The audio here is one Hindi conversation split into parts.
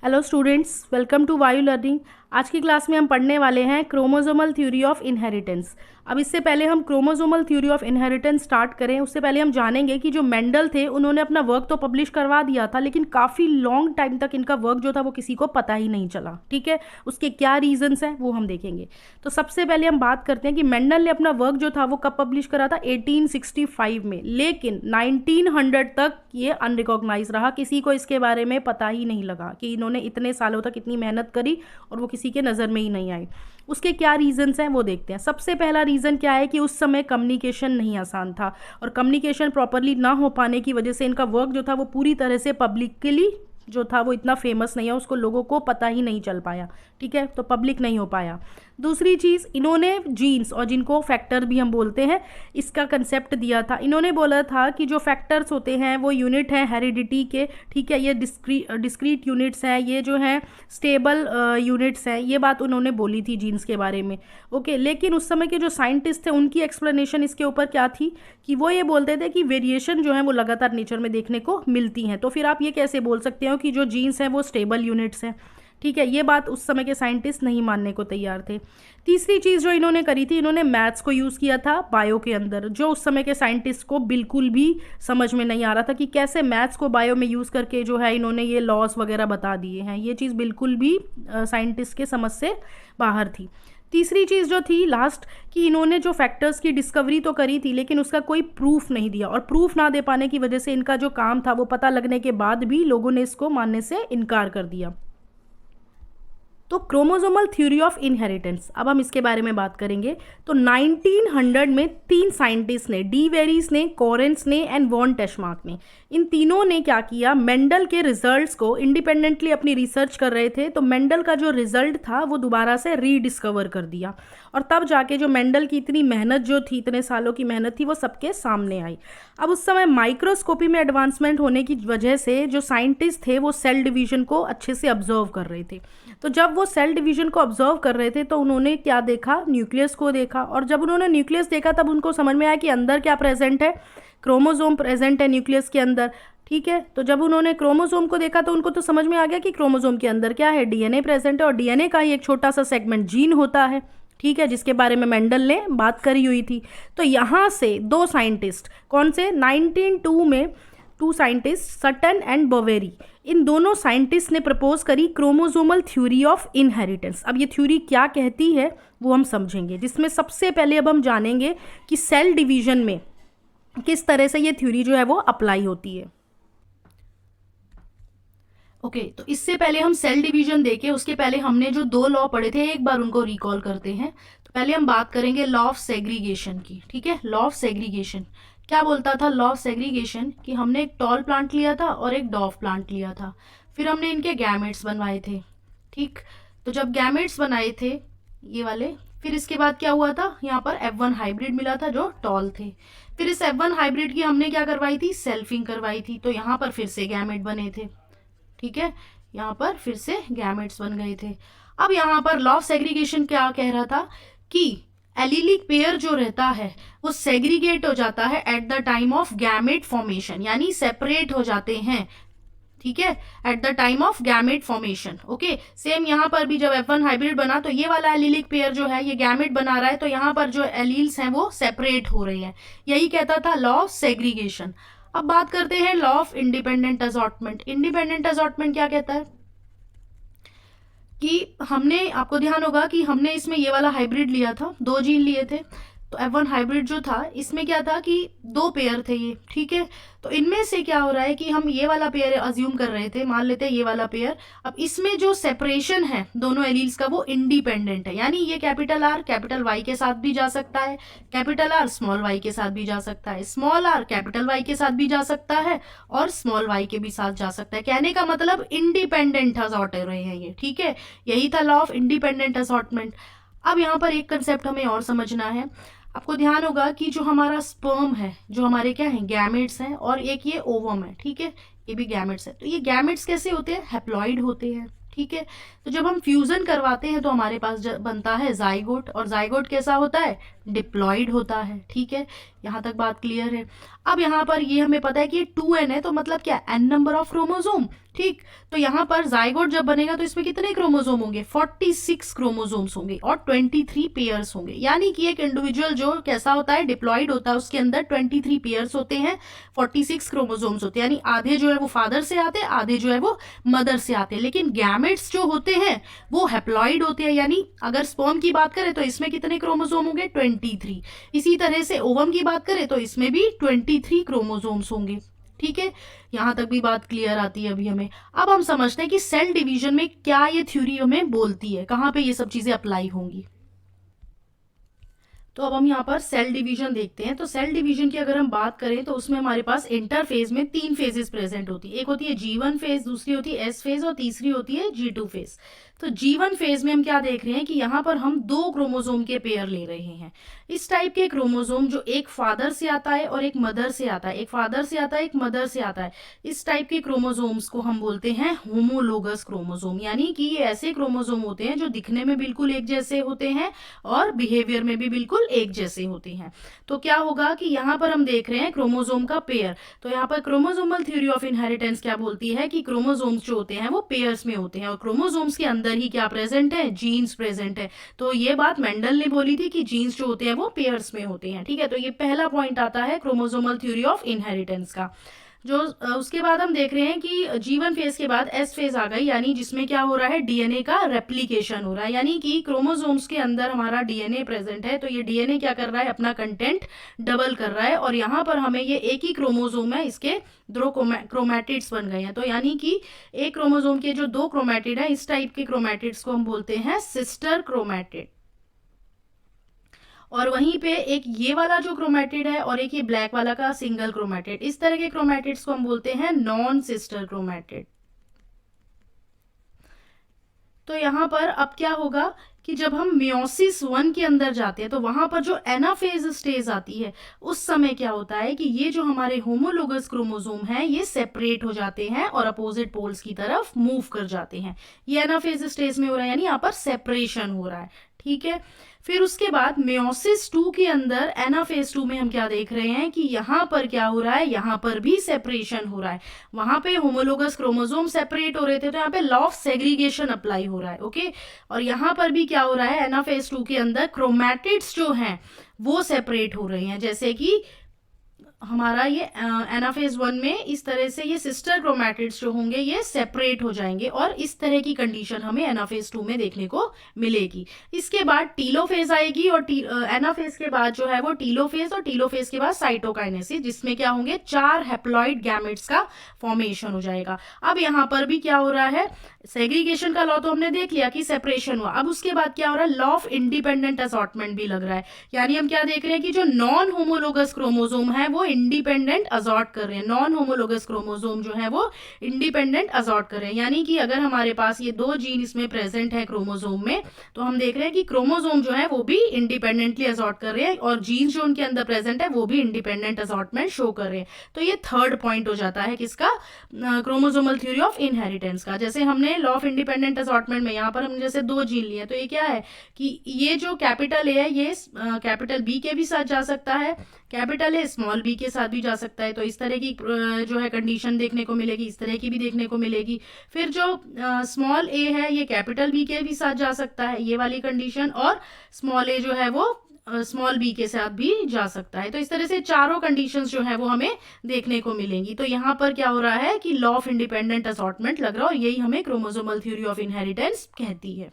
हेलो स्टूडेंट्स, वेलकम टू वायु लर्निंग। आज की क्लास में हम पढ़ने वाले हैं क्रोमोसोमल थ्योरी ऑफ इनहेरिटेंस। अब इससे पहले हम chromosomal theory of inheritance start करें उससे पहले हम जानेंगे कि जो मेंडल थे उन्होंने अपना वर्क तो पब्लिश करवा दिया था, लेकिन काफ़ी लॉन्ग टाइम तक इनका वर्क जो था वो किसी को पता ही नहीं चला। ठीक है, उसके क्या रीजंस हैं वो हम देखेंगे। तो सबसे पहले हम बात करते हैं कि मेंडल ने अपना वर्क जो था वो कब पब्लिश करा था, 1865 में, लेकिन 1900 तक ये अनरिकॉग्नाइज रहा। किसी को इसके बारे में पता ही नहीं लगा कि इन्होंने इतने सालों तक इतनी मेहनत करी और वो किसी के नज़र में ही नहीं आई। उसके क्या रीजंस हैं वो देखते हैं। सबसे पहला रीज़न क्या है कि उस समय कम्युनिकेशन नहीं आसान था, और कम्युनिकेशन प्रॉपरली ना हो पाने की वजह से इनका वर्क जो था वो पूरी तरह से पब्लिकली जो था वो इतना फेमस नहीं है, उसको लोगों को पता ही नहीं चल पाया। ठीक है, तो पब्लिक नहीं हो पाया। दूसरी चीज़, इन्होंने जीन्स और जिनको फैक्टर भी हम बोलते हैं इसका कंसेप्ट दिया था। इन्होंने बोला था कि जो फैक्टर्स होते हैं वो यूनिट हैं हेरिडिटी के। ठीक है, ये डिस्क्रीट यूनिट्स हैं, ये जो हैं स्टेबल यूनिट्स हैं। ये बात उन्होंने बोली थी जीन्स के बारे में। ओके, लेकिन उस समय के जो साइंटिस्ट थे उनकी एक्सप्लेनेशन इसके ऊपर क्या थी कि वो ये बोलते थे कि वेरिएशन जो है वो लगातार नेचर में देखने को मिलती हैं। तो फिर आप ये कैसे बोल सकते हो कि जो जीन्स हैं वो स्टेबल यूनिट्स हैं। ठीक है, ये बात उस समय के साइंटिस्ट नहीं मानने को तैयार थे। तीसरी चीज़ जो इन्होंने करी थी, इन्होंने मैथ्स को यूज़ किया था बायो के अंदर, जो उस समय के साइंटिस्ट को बिल्कुल भी समझ में नहीं आ रहा था कि कैसे मैथ्स को बायो में यूज़ करके जो है इन्होंने ये लॉस वगैरह बता दिए हैं। ये चीज़ बिल्कुल भी साइंटिस्ट के समझ से बाहर थी। तीसरी चीज़ जो थी लास्ट, कि इन्होंने जो फैक्टर्स की डिस्कवरी तो करी थी लेकिन उसका कोई प्रूफ नहीं दिया, और प्रूफ ना दे पाने की वजह से इनका जो काम था वो पता लगने के बाद भी लोगों ने इसको मानने से इनकार कर दिया। तो क्रोमोसोमल थ्योरी ऑफ इनहेरिटेंस, अब हम इसके बारे में बात करेंगे। तो 1900 में तीन साइंटिस्ट ने, डी वेरीज ने, कोरेंस ने एंड वॉन टेशमार्क ने, इन तीनों ने क्या किया, मेंडल के रिजल्ट्स को इंडिपेंडेंटली अपनी रिसर्च कर रहे थे। तो मेंडल का जो रिजल्ट था वो दोबारा से रीडिस्कवर कर दिया, और तब जाके जो मेंडल की इतनी मेहनत जो थी, इतने सालों की मेहनत थी, वो सबके सामने आई। अब उस समय माइक्रोस्कोपी में एडवांसमेंट होने की वजह से जो साइंटिस्ट थे वो सेल डिवीजन को अच्छे से ऑब्जर्व कर रहे थे। तो जब वो सेल डिवीजन को ऑब्जर्व कर रहे थे तो उन्होंने क्या देखा, न्यूक्लियस को देखा, और जब उन्होंने न्यूक्लियस देखा तब उनको समझ में आया कि अंदर क्या प्रेजेंट है, क्रोमोसोम प्रेजेंट है न्यूक्लियस के अंदर। ठीक है, तो जब उन्होंने क्रोमोसोम को देखा तो उनको तो समझ में आ गया कि क्रोमोसोम के अंदर क्या है, डीएनए प्रेजेंट है, और डीएनए का ही एक छोटा सा सेगमेंट जीन होता है। ठीक है, जिसके बारे में मेंडल ने बात करी हुई थी। तो यहाँ से दो साइंटिस्ट, कौन से, 1902 में two scientist Sutton and Boveri, इन दोनों साइंटिस्ट ने प्रपोज करी क्रोमोसोमल थ्योरी ऑफ इनहेरिटेंस। अब ये थ्योरी क्या कहती है वो हम समझेंगे, जिसमें सबसे पहले अब हम जानेंगे कि सेल डिवीजन में किस तरह से ये थ्योरी जो है वो अप्लाई होती है। ओके, तो इससे पहले हम सेल डिवीजन देखें उसके पहले हमने जो दो लॉ पढ़े थे एक बार उनको रिकॉल करते हैं। तो पहले हम बात करेंगे लॉ ऑफ सेग्रीगेशन की। ठीक है, लॉ ऑफ सेग्रीगेशन क्या बोलता था, लॉ ऑफ सेग्रीगेशन, कि हमने एक टॉल प्लांट लिया था और एक डॉफ प्लांट लिया था, फिर हमने इनके गैमेट्स बनवाए थे। ठीक, तो जब गैमेट्स बनाए थे ये वाले, फिर इसके बाद क्या हुआ था, यहाँ पर F1 हाइब्रिड मिला था जो टॉल थे। फिर इस F1 हाइब्रिड की हमने क्या करवाई थी, सेल्फिंग करवाई थी, तो यहाँ पर फिर से गैमेट बने थे। ठीक है, यहाँ पर फिर से गैमेट्स बन गए थे। अब यहाँ पर लॉ ऑफ सेग्रीगेशन क्या कह रहा था कि एलिलिक पेयर जो रहता है वो सेग्रीगेट हो जाता है at the time of gamete formation, यानी सेपरेट हो जाते हैं। ठीक है, at the time of gamete formation. Okay, same यहाँ पर भी जब F1 हाइब्रिड बना तो ये वाला एलिलिक पेयर जो है ये गैमेट बना रहा है, तो यहाँ पर जो एलील्स हैं वो सेपरेट हो रहे हैं। यही कहता था लॉ ऑफ सेग्रीगेशन। अब बात करते हैं law of independent assortment. Independent assortment क्या कहता है कि हमने, आपको ध्यान होगा कि हमने इसमें ये वाला हाइब्रिड लिया था, दो जीन लिए थे। तो F1 हाइब्रिड जो था इसमें क्या था कि दो पेयर थे ये। ठीक है, तो इनमें से क्या हो रहा है कि हम ये वाला पेयर अज्यूम कर रहे थे, मान लेते हैं ये वाला पेयर। अब इसमें जो सेपरेशन है दोनों एलील्स का वो इंडिपेंडेंट है, यानी ये कैपिटल आर कैपिटल वाई के साथ भी जा सकता है, कैपिटल आर स्मॉल वाई के साथ भी जा सकता है, स्मॉल आर कैपिटल वाई के साथ भी जा सकता है, और स्मॉल वाई के भी साथ जा सकता है। कहने का मतलब इंडिपेंडेंट असॉर्ट हो रहे हैं ये। ठीक है, यही था लॉ ऑफ इंडिपेंडेंट असॉर्टमेंट। अब यहाँ पर एक कंसेप्ट हमें और समझना है। आपको ध्यान होगा कि जो हमारा स्पर्म है, जो हमारे क्या है, गैमेट्स हैं, और एक ये ओवम है। ठीक है, ये भी गैमेट्स है। तो ये गैमेट्स कैसे होते हैं, हैप्लॉइड होते हैं। ठीक है, तो जब हम फ्यूजन करवाते हैं तो हमारे पास बनता है जाइगोट, और जाइगोट कैसा होता है, डिप्लॉइड होता है। ठीक है, यहाँ तक बात क्लियर है। अब यहाँ पर ये हमें पता है कि ये 2n है, तो मतलब क्या, n नंबर ऑफ क्रोमोसोम ठीक। तो यहाँ पर जाइगोट जब बनेगा तो इसमें कितने क्रोमोसोम होंगे, 46 क्रोमोसोम्स होंगे और 23 पेयर्स होंगे। यानी कि एक इंडिविजुअल जो कैसा होता है, डिप्लॉयड होता है, उसके अंदर 23 पेयर्स होते हैं, 46 क्रोमोसोम्स होते हैं। यानी आधे जो है वो फादर से आते हैं, आधे जो है वो मदर से आते हैं। लेकिन गैमेट्स जो होते हैं वो हैप्लॉइड होते हैं। यानी अगर स्पर्म की बात करें तो इसमें कितने क्रोमोसोम होंगे, 23। इसी तरह से ओवम की बात करें तो इसमें भी 23 क्रोमोसोम्स होंगे। ठीक है, यहां तक भी बात क्लियर आती है अभी हमें। अब हम समझते हैं कि सेल डिवीजन में क्या ये थ्योरी हमें बोलती है, कहां पे ये सब चीजें अप्लाई होंगी। तो अब हम यहाँ पर सेल डिवीजन देखते हैं। तो सेल डिवीजन की अगर हम बात करें तो उसमें हमारे पास इंटरफेज में 3 फेजेस प्रेजेंट होती है। एक होती है G1 फेज, दूसरी होती है S फेज और तीसरी होती है G2 फेज। तो G1 फेज में हम क्या देख रहे हैं कि यहाँ पर हम 2 क्रोमोसोम के पेयर ले रहे हैं। इस टाइप के क्रोमोसोम जो एक फादर से आता है और एक मदर से आता है, एक फादर से आता है, एक मदर से आता है, इस टाइप के क्रोमोसोम्स को हम बोलते हैं होमोलोगस क्रोमोसोम। यानी कि ये ऐसे क्रोमोसोम होते हैं जो दिखने में बिल्कुल एक जैसे होते हैं और बिहेवियर में भी बिल्कुल एक जैसे होते हैं। तो क्या होगा कि यहाँ पर हम देख रहे हैं क्रोमोसोम का पेयर। तो यहाँ पर क्रोमोसोमल थ्योरी ऑफ इनहेरिटेंस क्या बोलती है कि क्रोमोसोम्स जो होते हैं वो पेयर्स में होते हैं और क्रोमोसोम्स के अंदर ही क्या प्रेजेंट है, जीन्स प्रेजेंट है। तो ये बात मेंडल ने बोली थी कि जीन्स जो होते हैं वो पेयर्स में होते हैं। ठीक है, तो ये पहला पॉइंट आता है क्रोमोसोमल थ्योरी ऑफ इनहेरिटेंस का। जो उसके बाद हम देख रहे हैं कि G1 फेज के बाद S फेज आ गई, यानी जिसमें क्या हो रहा है, डीएनए का रेप्लिकेशन हो रहा है। यानी कि क्रोमोसोम्स के अंदर हमारा डीएनए प्रेजेंट है, तो ये डीएनए क्या कर रहा है, अपना कंटेंट डबल कर रहा है और यहाँ पर हमें ये एक ही क्रोमोसोम है, इसके 2 क्रोमैटिड्स बन गए हैं। तो यानी कि एक क्रोमोसोम के जो 2 क्रोमैटिड है, इस टाइप के क्रोमैटिड्स को हम बोलते हैं सिस्टर क्रोमैटिड। और वहीं पे एक ये वाला जो क्रोमैटिड है और एक ये ब्लैक वाला का सिंगल क्रोमैटिड, इस तरह के क्रोमैटिड्स को हम बोलते हैं नॉन सिस्टर क्रोमैटिड। तो यहां पर अब क्या होगा कि जब हम मियोसिस 1 के अंदर जाते हैं तो वहां पर जो एनाफेज स्टेज आती है, उस समय क्या होता है कि ये जो हमारे होमोलोगस क्रोमोसोम हैं ये सेपरेट हो जाते हैं और अपोजिट पोल्स की तरफ मूव कर जाते हैं। ये एनाफेज स्टेज में हो रहा है, यानी यहाँ पर सेपरेशन हो रहा है। ठीक है, फिर उसके बाद मियोसिस 2 के अंदर एनाफेज 2 में हम क्या देख रहे हैं कि यहाँ पर क्या हो रहा है, यहाँ पर भी सेपरेशन हो रहा है। वहां पे होमोलोगस क्रोमोसोम सेपरेट हो रहे थे तो यहाँ पे लॉ ऑफ सेग्रीगेशन अप्लाई हो रहा है। ओके, और यहाँ पर भी क्या हो रहा है, एनाफेज 2 के अंदर क्रोमैटिड्स जो हैं वो सेपरेट हो रहे हैं। जैसे कि हमारा ये एनाफेज 1 में इस तरह से ये सिस्टर क्रोमैटिड्स जो होंगे ये सेपरेट हो जाएंगे और इस तरह की कंडीशन हमें एनाफेज 2 में देखने को मिलेगी। इसके बाद टीलोफेज आएगी और एनाफेज के बाद जो है वो टीलोफेज और टीलोफेज के बाद साइटोकाइनेसिस, जिसमें क्या होंगे 4 हैप्लॉइड गैमेट्स का फॉर्मेशन हो जाएगा। अब यहाँ पर भी क्या हो रहा है, सेग्रीगेशन का लॉ तो हमने देख लिया कि सेपरेशन हुआ। अब उसके बाद क्या हो रहा है, लॉ ऑफ इंडिपेंडेंट असॉर्टमेंट भी लग रहा है। यानी हम क्या देख रहे हैं कि जो नॉन होमोलोगस क्रोमोसोम है वो इंडिपेंडेंट असॉर्ट कर रहे हैं। नॉन होमोलोगस क्रोमोसोम जो है वो इंडिपेंडेंट असॉर्ट कर रहे हैं। यानी कि अगर हमारे पास ये 2 जीन इसमें प्रेजेंट है क्रोमोसोम में, तो हम देख रहे हैं कि क्रोमोसोम जो है वो भी इंडिपेंडेंटली असॉर्ट कर रहे हैं और जीन्स जो उनके अंदर प्रेजेंट है वो भी इंडिपेंडेंट असॉर्टमेंट शो कर रहे हैं। तो ये थर्ड पॉइंट हो जाता है किसका, क्रोमोसोमल थ्योरी ऑफ इनहेरिटेंस का। जैसे हमने लॉ ऑफ इंडिपेंडेंट असॉर्टमेंट में यहाँ पर हम जैसे 2 जीन लिए, तो ये क्या है कि ये जो कैपिटल ए है ये कैपिटल बी के भी साथ जा सकता है, कैपिटल ए स्मॉल बी के साथ भी जा सकता है। तो इस तरह की जो है कंडीशन देखने को मिलेगी, इस तरह की भी देखने को मिलेगी। फिर जो स्मॉल ए है ये कैपिटल बी के भी साथ जा सकता है, ये वाली कंडीशन, और स्मॉल ए जो है वो स्मॉल बी के साथ भी जा सकता है। तो इस तरह से चारों कंडीशंस जो है वो हमें देखने को मिलेंगी। तो यहाँ पर क्या हो रहा है कि लॉ ऑफ इंडिपेंडेंट असॉर्टमेंट लग रहा है और यही हमें क्रोमोसोमल थ्योरी ऑफ इनहेरिटेंस कहती है।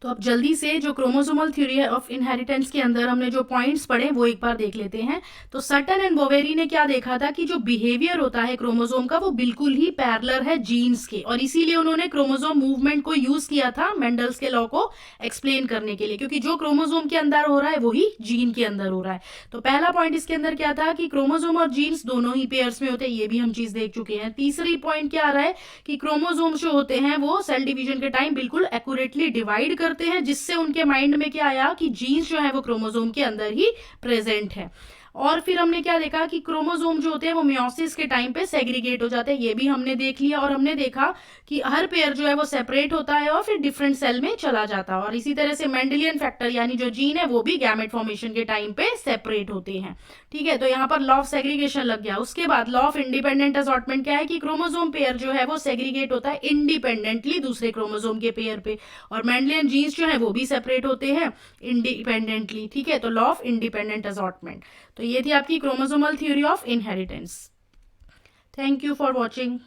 तो अब जल्दी से जो क्रोमोसोमल थ्योरी ऑफ इनहेरिटेंस के अंदर हमने जो पॉइंट्स पढ़े वो एक बार देख लेते हैं। तो सटन एंड बोवेरी ने क्या देखा था कि जो बिहेवियर होता है क्रोमोसोम का वो बिल्कुल ही पैरेलल है जीन्स के, और इसीलिए उन्होंने क्रोमोसोम मूवमेंट को यूज किया था मेंडल्स के लॉ को एक्सप्लेन करने के लिए, क्योंकि जो क्रोमोसोम के अंदर हो रहा है वही जीन के अंदर हो रहा है। तो पहला पॉइंट इसके अंदर क्या था कि क्रोमोसोम और जीन्स दोनों ही पेयर्स में होते हैं, ये भी हम चीज देख चुके हैं। तीसरी पॉइंट क्या आ रहा है कि क्रोमोसोम जो होते हैं वो सेल डिवीजन के टाइम बिल्कुल एक्यूरेटली डिवाइड करते हैं, जिससे उनके माइंड में क्या आया कि जीन्स जो है वो क्रोमोसोम के अंदर ही प्रेजेंट है। और फिर हमने क्या देखा कि क्रोमोसोम जो होते हैं वो मियोसिस के टाइम पे सेग्रीगेट हो जाते हैं, ये भी हमने देख लिया। और हमने देखा कि हर पेयर जो है वो सेपरेट होता है और फिर डिफरेंट सेल में चला जाता है। और इसी तरह से मेंडेलियन फैक्टर यानी जो जीन है वो भी गैमेट फॉर्मेशन के टाइम पे सेपरेट होते हैं। ठीक है, तो यहाँ पर लॉ ऑफ सेग्रीगेशन लग गया। उसके बाद लॉ ऑफ इंडिपेंडेंट असॉर्टमेंट क्या है कि क्रोमोसोम पेयर जो है वो सेग्रीगेट होता है इंडिपेंडेंटली दूसरे क्रोमोसोम के पेयर पे, और मेंडेलियन जीन्स जो है वो भी सेपरेट होते हैं इंडिपेंडेंटली। ठीक है, तो लॉ ऑफ इंडिपेंडेंट असॉर्टमेंट। तो ये थी आपकी chromosomal theory of inheritance. Thank you for watching.